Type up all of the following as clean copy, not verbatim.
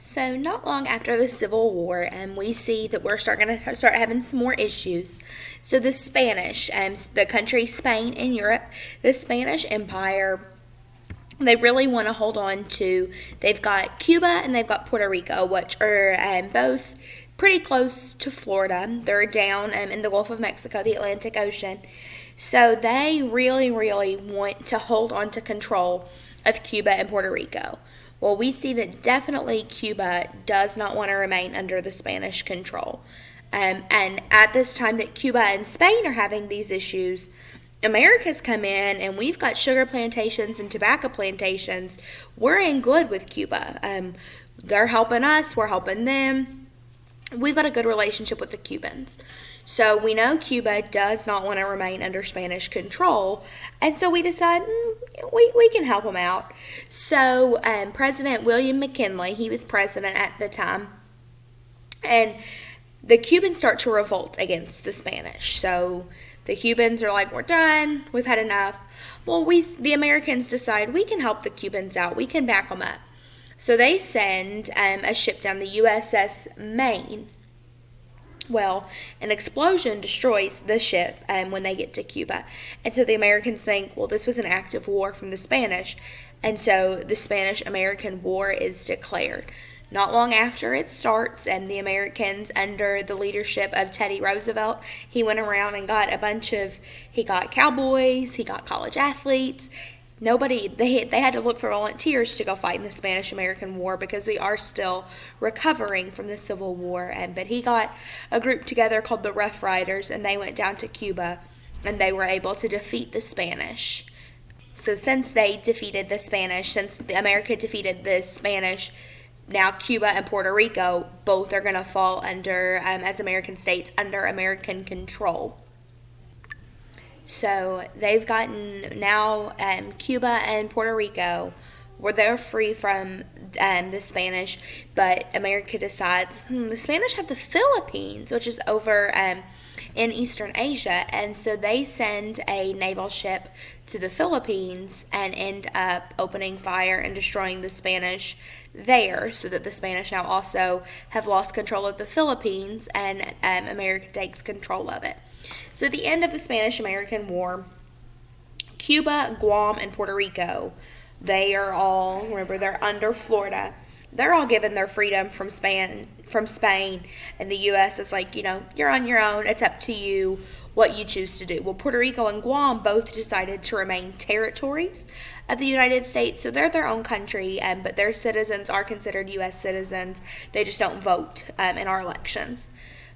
So not long after the Civil War, we see that we're starting to start having some more issues. So the Spanish, the country Spain in Europe, the Spanish Empire, they really want to hold on to. They've got Cuba and they've got Puerto Rico, which are both pretty close to Florida. They're down in the Gulf of Mexico, the Atlantic Ocean. So they really, really want to hold on to control of Cuba and Puerto Rico. Well, we see that definitely Cuba does not want to remain under the Spanish control. And at this time that Cuba and Spain are having these issues, America's come in and we've got sugar plantations and tobacco plantations. We're in good with Cuba. They're helping us, we're helping them. We've got a good relationship with the Cubans. So we know Cuba does not want to remain under Spanish control. And so we decide we can help them out. So President William McKinley, he was president at the time. And the Cubans start to revolt against the Spanish. So the Cubans are like, we're done. We've had enough. Well, the Americans decide we can help the Cubans out. We can back them up. So they send a ship down the USS Maine. Well, an explosion destroys the ship when they get to Cuba. And so the Americans think, well, this was an act of war from the Spanish. And so the Spanish-American War is declared. Not long after it starts, and the Americans, under the leadership of Teddy Roosevelt, he went around and got he got cowboys, he got college athletes. They had to look for volunteers to go fight in the Spanish-American War because we are still recovering from the Civil War. But he got a group together called the Rough Riders, and they went down to Cuba, and they were able to defeat the Spanish. So since America defeated the Spanish, now Cuba and Puerto Rico both are going to fall under, as American states, under American control. So they've gotten now Cuba and Puerto Rico, where they're free from the Spanish, but America decides the Spanish have the Philippines, which is over in Eastern Asia, and so they send a naval ship to the Philippines and end up opening fire and destroying the Spanish there, so that the Spanish now also have lost control of the Philippines, and America takes control of it. So at the end of the Spanish-American War, Cuba, Guam, and Puerto Rico, they are all, remember, they're under Florida. They're all given their freedom from Spain, and the U.S. is like, you're on your own. It's up to you what you choose to do. Well, Puerto Rico and Guam both decided to remain territories of the United States, so they're their own country, but their citizens are considered U.S. citizens. They just don't vote in our elections.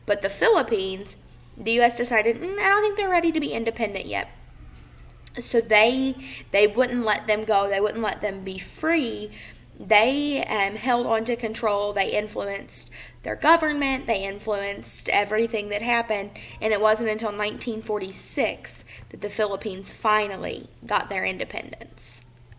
But the Philippines, the U.S. decided, I don't think they're ready to be independent yet. So they wouldn't let them go. They wouldn't let them be free. They held on to control. They influenced their government. They influenced everything that happened. And it wasn't until 1946 that the Philippines finally got their independence.